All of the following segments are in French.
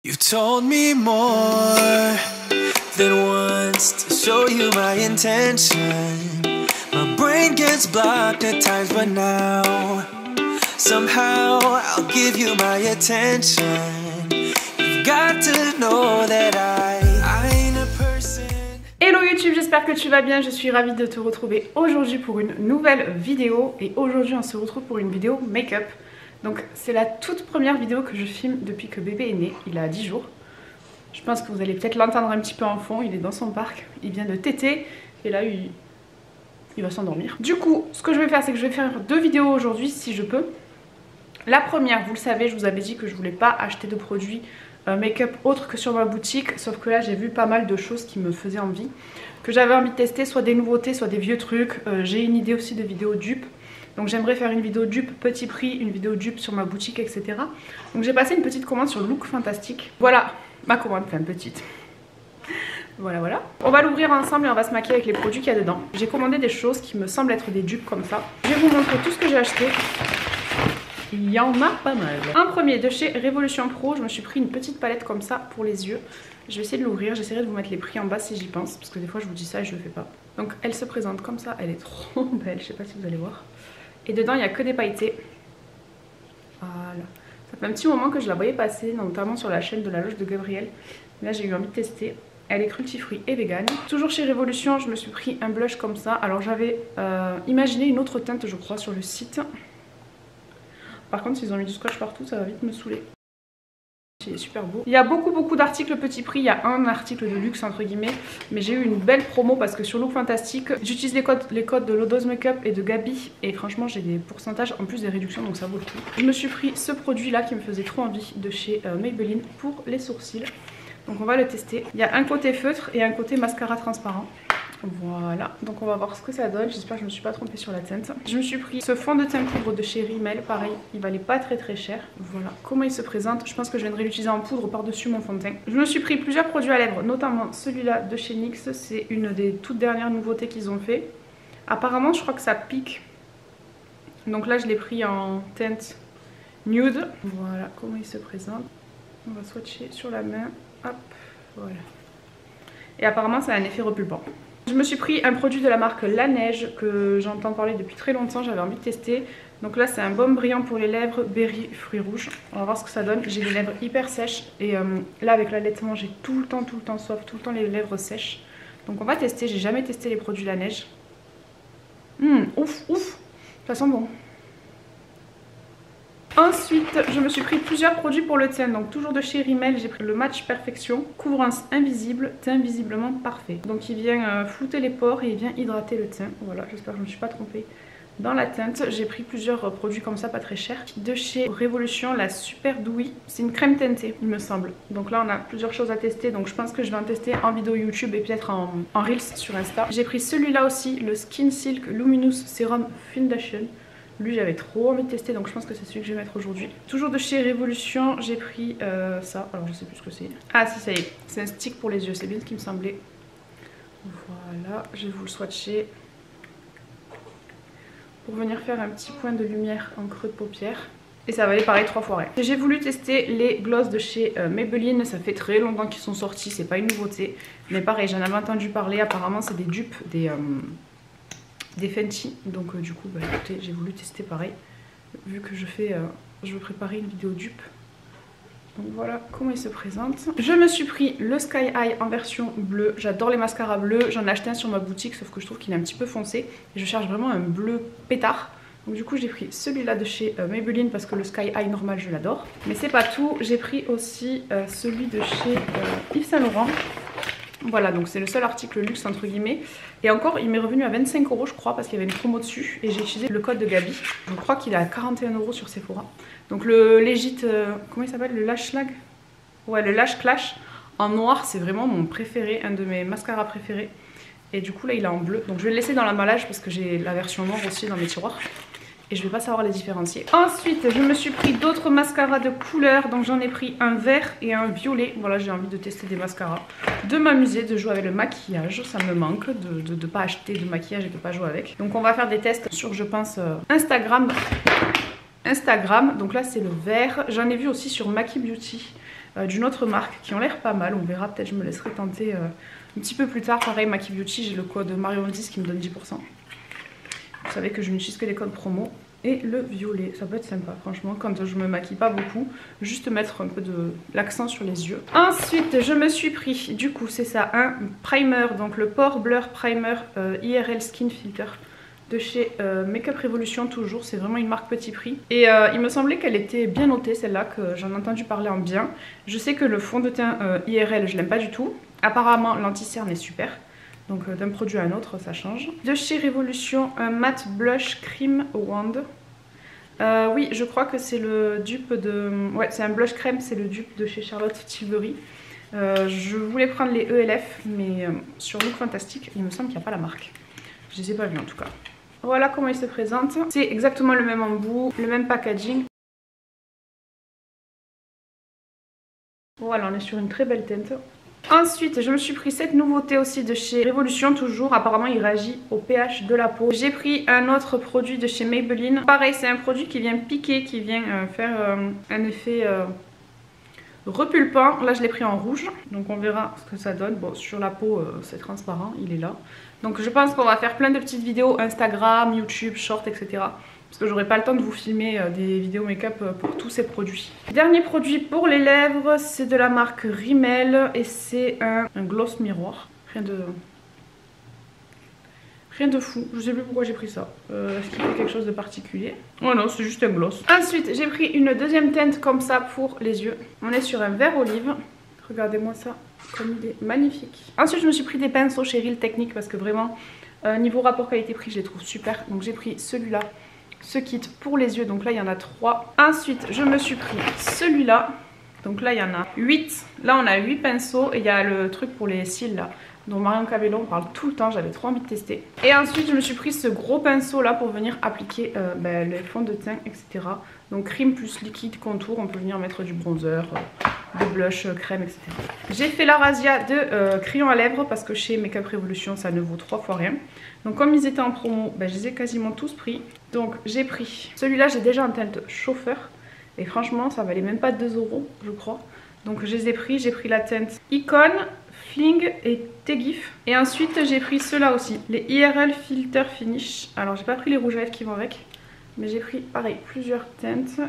You told me more than once to show you my intention. My brain gets blocked at times, but now somehow I'll give you my attention. You've got to know that I ain't a person. Hello YouTube, j'espère que tu vas bien, je suis ravie de te retrouver aujourd'hui pour une nouvelle vidéo. Et aujourd'hui on se retrouve pour une vidéo make-up. Donc c'est la toute première vidéo que je filme depuis que bébé est né, il a 10 jours. Je pense que vous allez peut-être l'entendre un petit peu en fond, il est dans son parc, il vient de téter et là il va s'endormir. Du coup, ce que je vais faire, c'est que je vais faire deux vidéos aujourd'hui si je peux. La première, vous le savez, je vous avais dit que je voulais pas acheter de produits make-up autres que sur ma boutique, sauf que là j'ai vu pas mal de choses qui me faisaient envie, que j'avais envie de tester, soit des nouveautés, soit des vieux trucs. J'ai une idée aussi de vidéo dupe. Donc j'aimerais faire une vidéo dupe petit prix, une vidéo dupe sur ma boutique, etc. Donc j'ai passé une petite commande sur Look Fantastic. Voilà ma commande, enfin petite. Voilà. On va l'ouvrir ensemble et on va se maquiller avec les produits qu'il y a dedans. J'ai commandé des choses qui me semblent être des dupes comme ça. Je vais vous montrer tout ce que j'ai acheté. Il y en a pas mal. Un premier de chez Révolution Pro, je me suis pris une petite palette comme ça pour les yeux. Je vais essayer de l'ouvrir, j'essaierai de vous mettre les prix en bas si j'y pense, parce que des fois je vous dis ça et je le fais pas. Donc elle se présente comme ça, elle est trop belle, je sais pas si vous allez voir. Et dedans il n'y a que des pailletés. Voilà. Ça fait un petit moment que je la voyais passer, notamment sur la chaîne de la loge de Gabriel. Là j'ai eu envie de tester. Elle est cruelty-free et vegan. Toujours chez Révolution, je me suis pris un blush comme ça. Alors j'avais imaginé une autre teinte je crois sur le site. Par contre s'ils ont mis du scotch partout ça va vite me saouler. Il est super beau. Il y a beaucoup d'articles petit prix. Il y a un article de luxe entre guillemets. Mais j'ai eu une belle promo parce que sur Look Fantastic, j'utilise les codes de Lodos Makeup et de Gabi. Et franchement j'ai des pourcentages en plus des réductions donc ça vaut le coup. Je me suis pris ce produit là qui me faisait trop envie de chez Maybelline pour les sourcils. Donc on va le tester. Il y a un côté feutre et un côté mascara transparent. Voilà, donc on va voir ce que ça donne. J'espère que je ne me suis pas trompée sur la teinte. Je me suis pris ce fond de teint poudre de chez Rimmel. Pareil, il valait pas très cher. Voilà comment il se présente. Je pense que je viendrai l'utiliser en poudre par-dessus mon fond de teint. Je me suis pris plusieurs produits à lèvres, notamment celui-là de chez NYX. C'est une des toutes dernières nouveautés qu'ils ont fait. Apparemment, je crois que ça pique. Donc là, je l'ai pris en teinte nude. Voilà comment il se présente. On va swatcher sur la main. Hop, voilà. Et apparemment, ça a un effet repulpant. Je me suis pris un produit de la marque La Neige que j'entends parler depuis très longtemps, j'avais envie de tester. Donc là c'est un baume brillant pour les lèvres, berry, fruits rouges. On va voir ce que ça donne. J'ai les lèvres hyper sèches et là avec l'allaitement j'ai tout le temps soif, tout le temps les lèvres sèches. Donc on va tester, j'ai jamais testé les produits La Neige. Ouf, ça sent bon. Ensuite, je me suis pris plusieurs produits pour le teint. Donc toujours de chez Rimmel, j'ai pris le Match Perfection, couvrance invisible, teint visiblement parfait. Donc il vient flouter les pores et il vient hydrater le teint. Voilà, j'espère que je ne me suis pas trompée dans la teinte. J'ai pris plusieurs produits comme ça, pas très chers. De chez Révolution, la Super Dewy. C'est une crème teintée, il me semble. Donc là, on a plusieurs choses à tester. Donc je pense que je vais en tester en vidéo YouTube et peut-être en Reels sur Insta. J'ai pris celui-là aussi, le Skin Silk Luminous Serum Foundation. Lui j'avais trop envie de tester donc je pense que c'est celui que je vais mettre aujourd'hui. Toujours de chez Révolution j'ai pris ça, alors je sais plus ce que c'est. Ah si ça y est, c'est un stick pour les yeux, c'est bien ce qui me semblait. Voilà, je vais vous le swatcher. Pour venir faire un petit point de lumière en creux de paupière. Et ça valait pareil 3 fois rien. J'ai voulu tester les gloss de chez Maybelline, ça fait très longtemps qu'ils sont sortis, c'est pas une nouveauté. Mais pareil, j'en avais entendu parler, apparemment c'est des dupes, des Fenty, donc du coup bah écoutez j'ai voulu tester pareil vu que je veux préparer une vidéo dupe. Donc voilà comment il se présente. Je me suis pris le Sky High en version bleue, j'adore les mascaras bleus, j'en ai acheté un sur ma boutique sauf que je trouve qu'il est un petit peu foncé et je cherche vraiment un bleu pétard. Donc du coup j'ai pris celui-là de chez Maybelline parce que le Sky High normal je l'adore. Mais c'est pas tout, j'ai pris aussi celui de chez Yves Saint Laurent. Voilà, donc c'est le seul article luxe entre guillemets. Et encore, il m'est revenu à 25 € je crois parce qu'il y avait une promo dessus. Et j'ai utilisé le code de Gabi. Je crois qu'il est à 41 € sur Sephora. Donc le Legit, comment il s'appelle? Le Lash Lag? Ouais, le Lash Clash en noir, c'est vraiment mon préféré, un de mes mascaras préférés. Et du coup là il est en bleu. Donc je vais le laisser dans l'emballage parce que j'ai la version noire aussi dans mes tiroirs. Et je vais pas savoir les différencier. Ensuite je me suis pris d'autres mascaras de couleurs. Donc j'en ai pris un vert et un violet. Voilà, j'ai envie de tester des mascaras, de m'amuser, de jouer avec le maquillage. Ça me manque de pas acheter de maquillage et de pas jouer avec. Donc on va faire des tests sur je pense Instagram. Donc là c'est le vert. J'en ai vu aussi sur Maki Beauty. d'une autre marque qui ont l'air pas mal. On verra, peut-être je me laisserai tenter un petit peu plus tard. Pareil, Maki Beauty, j'ai le code Marion10 qui me donne 10%. Vous savez que je n'utilise que les codes promo. Et le violet, ça peut être sympa franchement quand je me maquille pas beaucoup, juste mettre un peu de l'accent sur les yeux. Ensuite je me suis pris, du coup c'est ça, un primer, donc le Pore Blur Primer IRL Skin Filter de chez Makeup Revolution toujours, c'est vraiment une marque petit prix. Et il me semblait qu'elle était bien notée celle-là, que j'en ai entendu parler en bien. Je sais que le fond de teint IRL je l'aime pas du tout, apparemment l'anti-cerne est super. Donc d'un produit à un autre, ça change. De chez Revolution, un matte blush cream wand. Oui, je crois que c'est le dupe de... Ouais, c'est un blush crème, c'est le dupe de chez Charlotte Tilbury. Je voulais prendre les ELF, mais sur Look Fantastic, il me semble qu'il n'y a pas la marque. Je les ai pas vus en tout cas. Voilà comment il se présente. C'est exactement le même embout, le même packaging. Voilà, on est sur une très belle teinte. Ensuite, je me suis pris cette nouveauté aussi de chez Revolution toujours. Apparemment, il réagit au pH de la peau. J'ai pris un autre produit de chez Maybelline. Pareil, c'est un produit qui vient piquer, qui vient faire un effet repulpant. Là, je l'ai pris en rouge. Donc, on verra ce que ça donne. Bon, sur la peau, c'est transparent, il est là. Donc, je pense qu'on va faire plein de petites vidéos Instagram, YouTube, Short, etc. Parce que j'aurai pas le temps de vous filmer des vidéos make-up pour tous ces produits. Dernier produit pour les lèvres, c'est de la marque Rimmel et c'est un gloss miroir. Rien de fou, je sais plus pourquoi j'ai pris ça. Est-ce qu'il fait quelque chose de particulier? Oh non, c'est juste un gloss. Ensuite, j'ai pris une deuxième teinte comme ça pour les yeux. On est sur un vert olive. Regardez-moi ça, comme il est magnifique. Ensuite, je me suis pris des pinceaux chez Real Technique parce que vraiment, niveau rapport qualité-prix, je les trouve super. Donc j'ai pris celui-là. Ce kit pour les yeux, donc là il y en a 3. Ensuite je me suis pris celui-là, donc là il y en a 8. Là on a 8 pinceaux et il y a le truc pour les cils là, dont Marion Cabello parle tout le temps, j'avais trop envie de tester. Et ensuite je me suis pris ce gros pinceau là pour venir appliquer les fonds de teint, etc. Donc crème plus liquide contour, on peut venir mettre du bronzer, de blush, crème, etc. J'ai fait la razzia de crayons à lèvres parce que chez Makeup Revolution ça ne vaut 3 fois rien. Donc comme ils étaient en promo, je les ai quasiment tous pris. Donc j'ai pris celui-là, j'ai déjà en teinte chauffeur. Et franchement ça valait même pas 2 € je crois. Donc je les ai pris, j'ai pris la teinte Icon, Fling et Tegif. Et ensuite j'ai pris ceux-là aussi, les IRL Filter Finish. Alors j'ai pas pris les rouges à lèvres qui vont avec, mais j'ai pris pareil plusieurs teintes.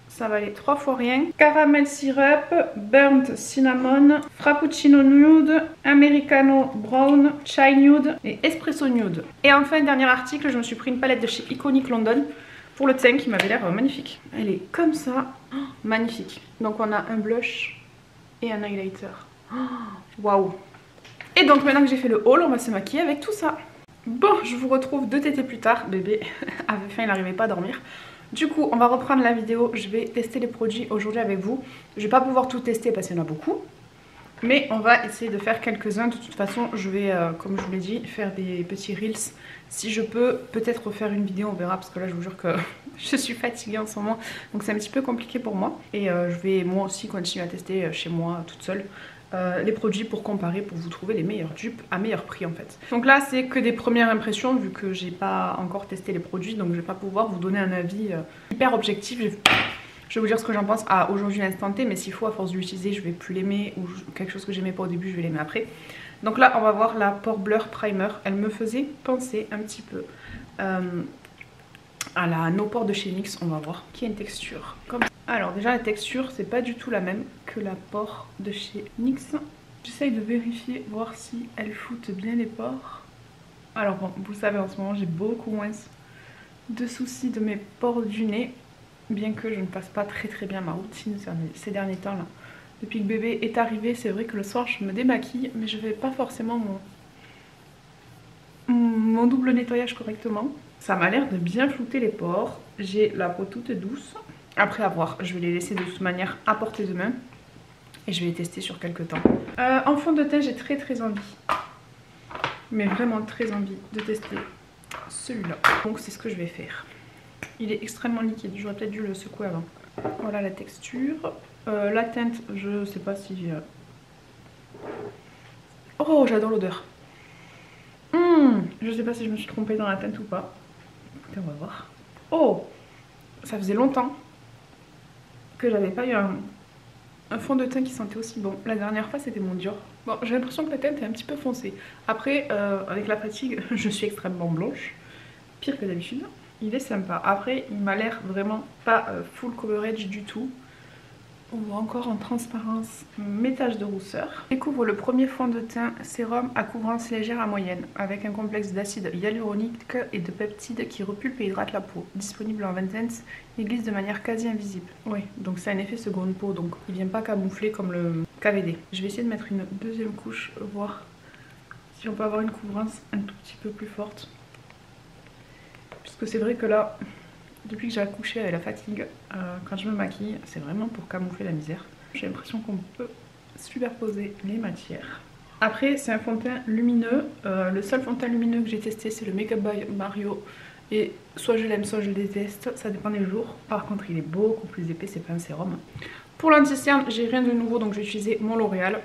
Ça valait 3 fois rien. Caramel Syrup, Burnt Cinnamon, Frappuccino Nude, Americano Brown, Chai Nude et Espresso Nude. Et enfin, dernier article, je me suis pris une palette de chez Iconic London pour le teint qui m'avait l'air magnifique. Elle est comme ça, oh, magnifique. Donc on a un blush et un highlighter. Waouh! Et donc maintenant que j'ai fait le haul, on va se maquiller avec tout ça. Bon, je vous retrouve 2 tétés plus tard. Bébé avait faim, il n'arrivait pas à dormir. Du coup, on va reprendre la vidéo. Je vais tester les produits aujourd'hui avec vous. Je vais pas pouvoir tout tester parce qu'il y en a beaucoup. Mais on va essayer de faire quelques-uns. De toute façon, je vais, comme je vous l'ai dit, faire des petits reels. Si je peux, peut-être refaire une vidéo, on verra. Parce que là, je vous jure que je suis fatiguée en ce moment. Donc c'est un petit peu compliqué pour moi. Et je vais moi aussi continuer à tester chez moi, toute seule. Les produits pour comparer, pour vous trouver les meilleurs dupes à meilleur prix en fait. Donc là c'est que des premières impressions vu que j'ai pas encore testé les produits, donc je vais pas pouvoir vous donner un avis hyper objectif. Je vais vous dire ce que j'en pense à aujourd'hui l'instant T, mais s'il faut à force de l'utiliser je vais plus l'aimer ou quelque chose que j'aimais pas au début je vais l'aimer après. Donc là on va voir la Pore Blur Primer, elle me faisait penser un petit peu à la No Pore de chez NYX, on va voir, qui a une texture comme ça. Alors déjà la texture c'est pas du tout la même que la Pore de chez NYX. J'essaye de vérifier, voir si elle floute bien les pores. Alors bon, vous savez en ce moment j'ai beaucoup moins de soucis de mes pores du nez. Bien que je ne passe pas très bien ma routine ces derniers temps là. Depuis que bébé est arrivé, c'est vrai que le soir je me démaquille, mais je fais pas forcément mon double nettoyage correctement. Ça m'a l'air de bien flouter les pores. J'ai la peau toute douce. Après à voir, je vais les laisser de toute manière à portée de main. Et je vais les tester sur quelques temps. En fond de teint, j'ai très envie. Mais vraiment très envie de tester celui-là. Donc c'est ce que je vais faire. Il est extrêmement liquide, j'aurais peut-être dû le secouer avant. Voilà la texture. La teinte, je sais pas si... Oh, j'adore l'odeur. Je sais pas si je me suis trompée dans la teinte ou pas. Écoutez, on va voir. Oh, ça faisait longtemps que j'avais pas eu un fond de teint qui sentait aussi bon. La dernière fois c'était mon Dior. Bon, j'ai l'impression que la teinte est un petit peu foncée. Après, avec la fatigue, je suis extrêmement blanche. Pire que d'habitude. Il est sympa. Après, il m'a l'air vraiment pas full coverage du tout. On voit encore en transparence mes taches de rousseur. Je découvre le premier fond de teint sérum à couvrance légère à moyenne avec un complexe d'acide hyaluronique et de peptides qui repulpe et hydrate la peau. Disponible en 20 teintes, il glisse de manière quasi invisible. Oui, donc c'est un effet seconde peau, donc il vient pas camoufler comme le KVD. Je vais essayer de mettre une deuxième couche, voir si on peut avoir une couvrance un tout petit peu plus forte. Puisque c'est vrai que là, depuis que j'ai accouché avec la fatigue, quand je me maquille, c'est vraiment pour camoufler la misère. J'ai l'impression qu'on peut superposer les matières. Après, c'est un fond de teint lumineux. Le seul fond de teint lumineux que j'ai testé, c'est le Make Up by Mario. Et soit je l'aime, soit je le déteste. Ça dépend des jours. Par contre, il est beaucoup plus épais, c'est pas un sérum. Pour l'anti-cerne, j'ai rien de nouveau, donc je vais utiliser mon L'Oréal.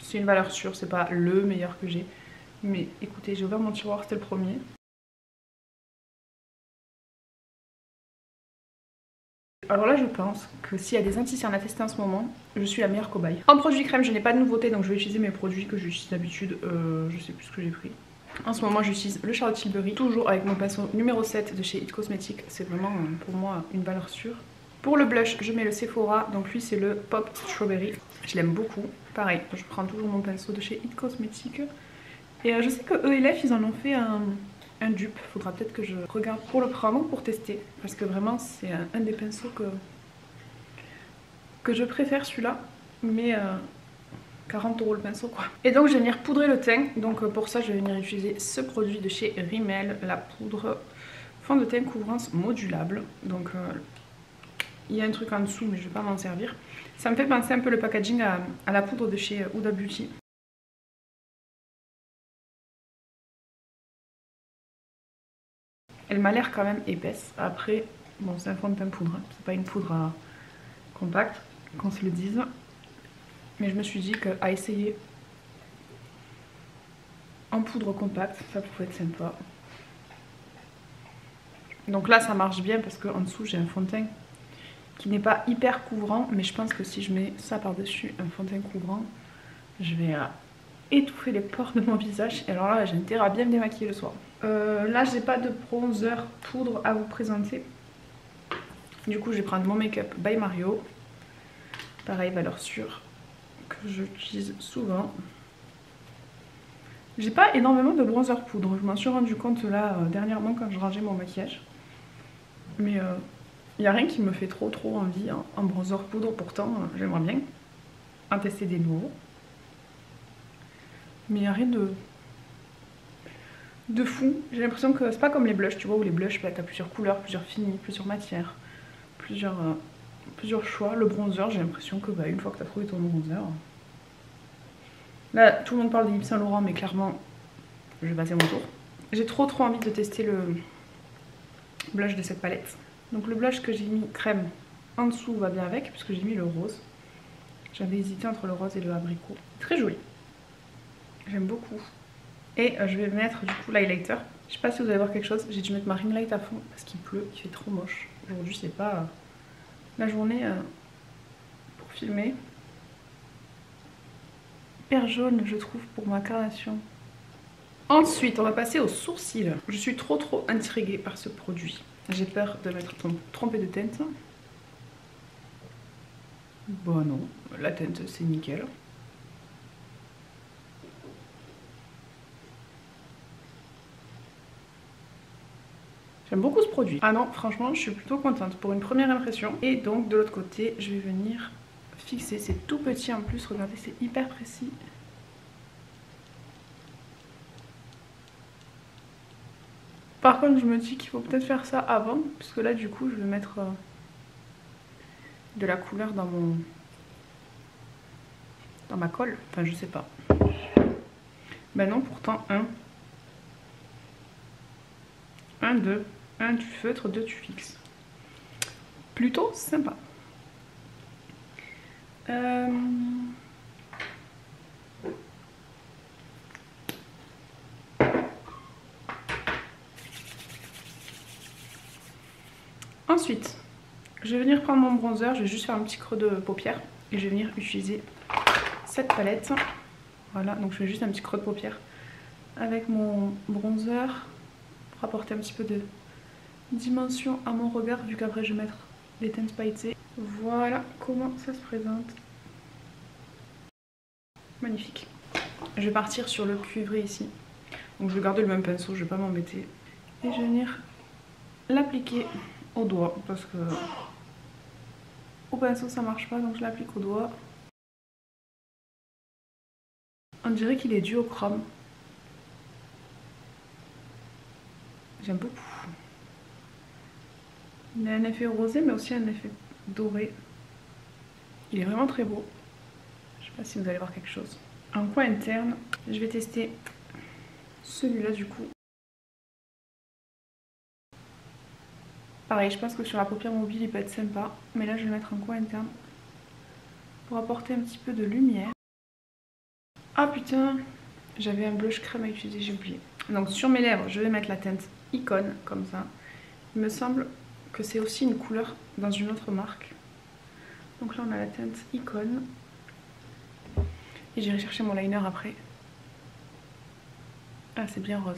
C'est une valeur sûre, c'est pas le meilleur que j'ai. Mais écoutez, j'ai ouvert mon tiroir, c'était le premier. Alors là je pense que s'il y a des anti-cernes à tester en ce moment, je suis la meilleure cobaye. En produit crème je n'ai pas de nouveauté donc je vais utiliser mes produits que j'utilise d'habitude, je sais plus ce que j'ai pris. En ce moment j'utilise le Charlotte Tilbury, toujours avec mon pinceau numéro 7 de chez It Cosmetics, c'est vraiment pour moi une valeur sûre. Pour le blush je mets le Sephora, donc lui c'est le Pop Strawberry, je l'aime beaucoup. Pareil, je prends toujours mon pinceau de chez It Cosmetics. Et je sais que ELF ils en ont fait un dupe, faudra peut-être que je regarde pour le prendre, pour tester, parce que vraiment c'est un des pinceaux que je préfère celui-là, mais 40 € le pinceau quoi. Et donc je vais venir poudrer le teint, donc pour ça je vais venir utiliser ce produit de chez Rimmel, la poudre fond de teint couvrance modulable, donc il y a un truc en dessous mais je vais pas m'en servir. Ça me fait penser un peu le packaging à la poudre de chez Huda Beauty. Elle m'a l'air quand même épaisse. Après, bon c'est un fond de teint poudre, hein. C'est pas une poudre compacte, qu'on se le dise. Mais je me suis dit qu'à essayer en poudre compacte, ça pouvait être sympa. Donc là ça marche bien parce qu'en dessous j'ai un fond de teint qui n'est pas hyper couvrant. Mais je pense que si je mets ça par dessus, un fond de teint couvrant, je vais étouffer les pores de mon visage. Et alors là j'ai intérêt à bien me démaquiller le soir. Là j'ai pas de bronzer poudre à vous présenter. Du coup je vais prendre mon Make Up by Mario. Pareil, valeur sûre, que j'utilise souvent. J'ai pas énormément de bronzer poudre. Je m'en suis rendu compte là dernièrement quand je rangeais mon maquillage. Mais il n'y a rien qui me fait trop envie en bronzer poudre. Pourtant j'aimerais bien en tester des nouveaux. Mais il n'y a rien de fou. J'ai l'impression que c'est pas comme les blushs, tu vois, où les blushs, bah, t'as plusieurs couleurs, plusieurs finis, plusieurs matières, plusieurs choix. Le bronzer, j'ai l'impression que bah, une fois que t'as trouvé ton bronzer... Là, tout le monde parle des Yves Saint Laurent, mais clairement, je vais passer mon tour. J'ai trop envie de tester le blush de cette palette. Donc le blush que j'ai mis crème en dessous va bien avec, puisque j'ai mis le rose. J'avais hésité entre le rose et le abricot. Très joli. J'aime beaucoup. Et je vais mettre du coup l'highlighter. Je sais pas si vous allez voir quelque chose. J'ai dû mettre ma ring light à fond parce qu'il pleut, il fait trop moche. Aujourd'hui c'est pas la journée pour filmer. Hyper jaune je trouve pour ma carnation. Ensuite on va passer aux sourcils. Je suis trop intriguée par ce produit. J'ai peur de m'être trompée de teinte. Bon non, la teinte c'est nickel. J'aime beaucoup ce produit. Ah non, franchement, je suis plutôt contente pour une première impression. Et donc, de l'autre côté, je vais venir fixer. C'est tout petit en plus, regardez, c'est hyper précis. Par contre, je me dis qu'il faut peut-être faire ça avant, parce que là, du coup, je vais mettre de la couleur dans ma colle. Enfin, je sais pas. Ben non, pourtant, 1, 2... 1 tu feutres, 2 tu fixes. Plutôt sympa. Ensuite, je vais venir prendre mon bronzer. Je vais juste faire un petit creux de paupière. et je vais venir utiliser cette palette. Voilà, donc je fais juste un petit creux de paupière avec mon bronzer pour apporter un petit peu de dimension à mon regard, vu qu'après je vais mettre des teintes pailletées. Voilà comment ça se présente. Magnifique. Je vais partir sur le cuivré ici. Donc je vais garder le même pinceau, je vais pas m'embêter. Et je vais venir l'appliquer au doigt parce que au pinceau ça marche pas, donc je l'applique au doigt. On dirait qu'il est duochrome. J'aime beaucoup. Il a un effet rosé mais aussi un effet doré. Il est vraiment très beau. Je sais pas si vous allez voir quelque chose. En coin interne, je vais tester celui-là du coup. Pareil, je pense que sur la paupière mobile il peut être sympa. Mais là je vais le mettre en coin interne pour apporter un petit peu de lumière. Ah putain, j'avais un blush crème à utiliser, j'ai oublié. Donc sur mes lèvres, je vais mettre la teinte Icône, comme ça. Il me semble que c'est aussi une couleur dans une autre marque. Donc là on a la teinte Icône. Et j'irai chercher mon liner après. Ah, c'est bien rose.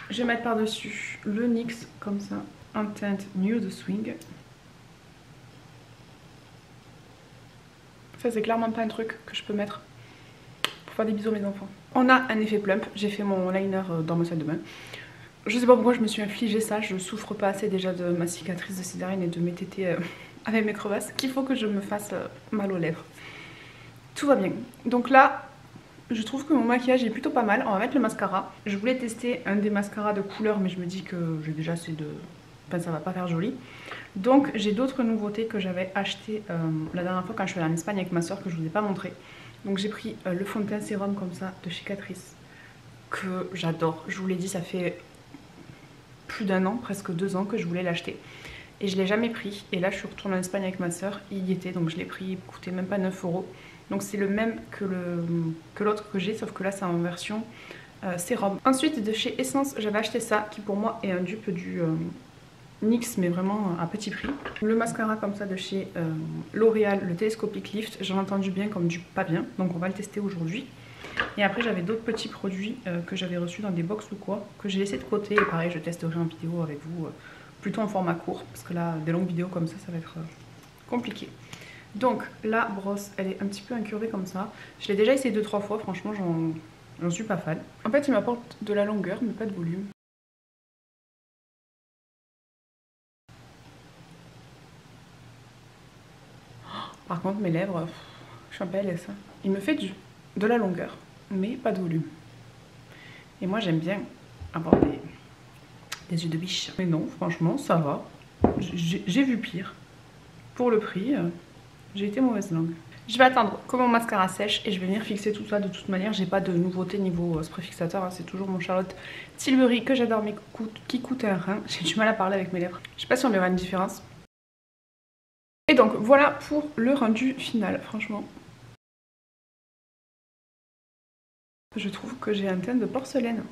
Je vais mettre par-dessus le NYX comme ça, en teinte Nude Swing. Ça c'est clairement pas un truc que je peux mettre pour faire des bisous à mes enfants. On a un effet plump, j'ai fait mon liner dans ma salle de bain. Je sais pas pourquoi je me suis infligé ça, je souffre pas assez déjà de ma cicatrice de césarienne et de mes tétés avec mes crevasses qu'il faut que je me fasse mal aux lèvres. Tout va bien. Donc là, je trouve que mon maquillage est plutôt pas mal. On va mettre le mascara. Je voulais tester un des mascaras de couleur mais je me dis que j'ai déjà assez de... Enfin ça va pas faire joli. Donc j'ai d'autres nouveautés que j'avais achetées la dernière fois quand je suis allée en Espagne avec ma soeur que je vous ai pas montré. Donc j'ai pris le fond de teint sérum comme ça de chez Catrice que j'adore. Je vous l'ai dit, ça fait plus d'un an, presque 2 ans que je voulais l'acheter. Et je l'ai jamais pris. Et là je suis retournée en Espagne avec ma soeur, il y était donc je l'ai pris, il coûtait même pas 9 €. Donc c'est le même que l'autre que j'ai, sauf que là c'est en version sérum. Ensuite de chez Essence, j'avais acheté ça qui pour moi est un dupe du NYX mais vraiment à petit prix. Le mascara comme ça de chez L'Oréal, le Telescopic Lift, j'en ai entendu bien comme du pas bien, donc on va le tester aujourd'hui. Et après j'avais d'autres petits produits que j'avais reçus dans des box ou quoi, que j'ai laissé de côté et pareil je testerai en vidéo avec vous, plutôt en format court, parce que là des longues vidéos comme ça va être compliqué. Donc la brosse elle est un petit peu incurvée comme ça. Je l'ai déjà essayé 2-3 fois, franchement j'en suis pas fan. En fait il m'apporte de la longueur mais pas de volume. Par contre mes lèvres, je suis un peu LS. Il me fait de la longueur mais pas de volume. Et moi j'aime bien avoir des yeux de biche. Mais non franchement ça va. J'ai vu pire. Pour le prix... j'ai été mauvaise langue. Je vais attendre que mon mascara sèche et je vais venir fixer tout ça. De toute manière, j'ai pas de nouveauté niveau spray fixateur. Hein. C'est toujours mon Charlotte Tilbury que j'adore mais qui coûte un rein. J'ai du mal à parler avec mes lèvres. Je sais pas si on verra une différence. Et donc voilà pour le rendu final, franchement. Je trouve que j'ai un teint de porcelaine.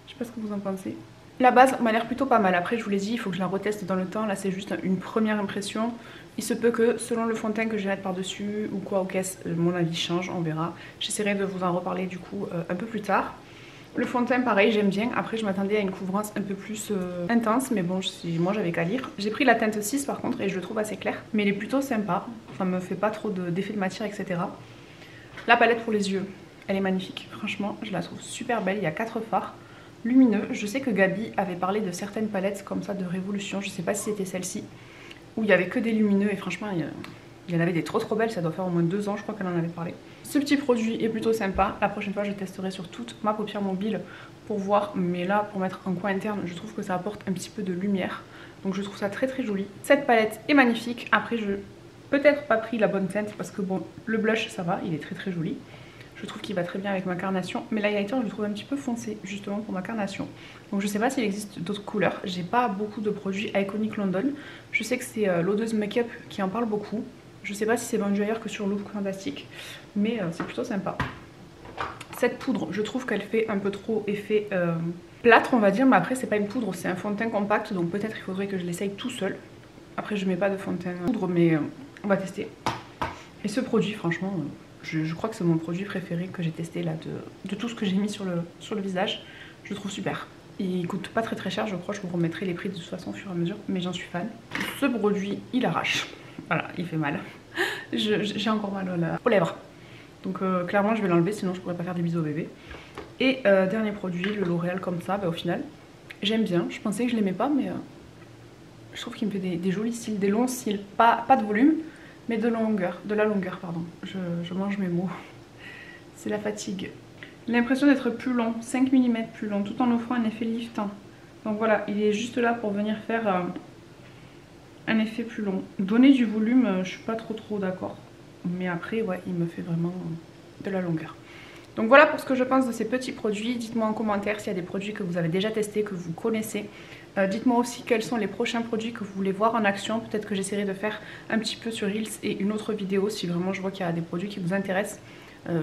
Je sais pas ce que vous en pensez. La base m'a l'air plutôt pas mal. Après, je vous l'ai dit, il faut que je la reteste dans le temps. Là, c'est juste une première impression. Il se peut que, selon le fond de teint que je vais mettre par-dessus ou quoi aux caisses, mon avis change, on verra. J'essaierai de vous en reparler du coup un peu plus tard. Le fond de teint, pareil, j'aime bien. Après, je m'attendais à une couvrance un peu plus intense, mais bon, moi, j'avais qu'à lire. J'ai pris la teinte 6 par contre, et je le trouve assez clair. Mais il est plutôt sympa. Ça me fait pas trop d'effet de matière, etc. La palette pour les yeux, elle est magnifique. Franchement, je la trouve super belle. Il y a 4 fards lumineux. Je sais que Gabi avait parlé de certaines palettes comme ça de Révolution. Je sais pas si c'était celle-ci, où il y avait que des lumineux et franchement il y en avait des trop belles. Ça doit faire au moins 2 ans je crois qu'elle en avait parlé. Ce petit produit est plutôt sympa. La prochaine fois je testerai sur toute ma paupière mobile pour voir, mais là pour mettre en coin interne je trouve que ça apporte un petit peu de lumière, donc je trouve ça très joli. Cette palette est magnifique. Après je peut-être pas pris la bonne teinte parce que bon, le blush ça va, il est très joli. Je trouve qu'il va très bien avec ma carnation, mais l'highlighter je le trouve un petit peu foncé justement pour ma carnation. Donc je sais pas s'il existe d'autres couleurs. J'ai pas beaucoup de produits Iconic London. Je sais que c'est l'odeuse make-up qui en parle beaucoup. Je sais pas si c'est vendu ailleurs que sur Look Fantastic, mais c'est plutôt sympa. Cette poudre, je trouve qu'elle fait un peu trop effet plâtre, on va dire, mais après c'est pas une poudre, c'est un fond de teint compact, donc peut-être il faudrait que je l'essaye tout seul. Après je mets pas de fond de teint poudre, mais on va tester. Et ce produit, franchement, je crois que c'est mon produit préféré que j'ai testé là de tout ce que j'ai mis sur le visage. Je le trouve super. Il coûte pas très cher, je crois, je vous remettrai les prix de toute façon au fur et à mesure, mais j'en suis fan. Ce produit, il arrache. Voilà, il fait mal. J'ai encore mal aux lèvres. Donc clairement je vais l'enlever, sinon je pourrais pas faire des bisous au bébé. Et dernier produit, le L'Oréal comme ça, bah, au final j'aime bien. Je pensais que je l'aimais pas, mais je trouve qu'il me fait des jolis cils, des longs cils. Pas de volume, mais de la longueur pardon. Je mange mes mots. C'est la fatigue. L'impression d'être plus long, 5 mm plus long, tout en offrant un effet liftant. Donc voilà, il est juste là pour venir faire un effet plus long. Donner du volume, je suis pas trop d'accord. Mais après, ouais, il me fait vraiment de la longueur. Donc voilà pour ce que je pense de ces petits produits. Dites-moi en commentaire s'il y a des produits que vous avez déjà testés, que vous connaissez. Dites-moi aussi quels sont les prochains produits que vous voulez voir en action. Peut-être que j'essaierai de faire un petit peu sur Reels et une autre vidéo si vraiment je vois qu'il y a des produits qui vous intéressent.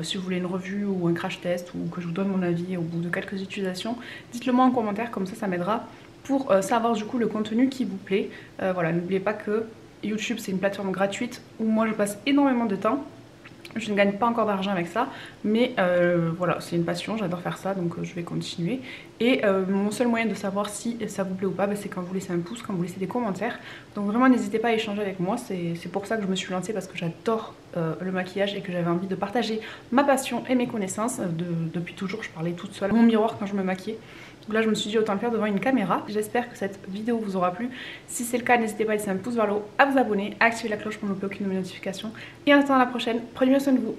Si vous voulez une revue ou un crash test ou que je vous donne mon avis au bout de quelques utilisations, dites-le moi en commentaire, comme ça m'aidera pour savoir du coup le contenu qui vous plaît. Voilà, n'oubliez pas que YouTube c'est une plateforme gratuite où moi je passe énormément de temps. Je ne gagne pas encore d'argent avec ça, mais voilà, c'est une passion, j'adore faire ça, donc je vais continuer. Et mon seul moyen de savoir si ça vous plaît ou pas, bah, c'est quand vous laissez un pouce, quand vous laissez des commentaires. Donc vraiment n'hésitez pas à échanger avec moi, c'est pour ça que je me suis lancée, parce que j'adore le maquillage et que j'avais envie de partager ma passion et mes connaissances. Depuis toujours, je parlais toute seule à mon miroir quand je me maquillais. Donc là je me suis dit autant le faire devant une caméra. J'espère que cette vidéo vous aura plu. Si c'est le cas, n'hésitez pas à laisser un pouce vers le haut, à vous abonner, à activer la cloche pour ne louper aucune de mes notifications. Et en attendant la prochaine, prenez bien soin de vous.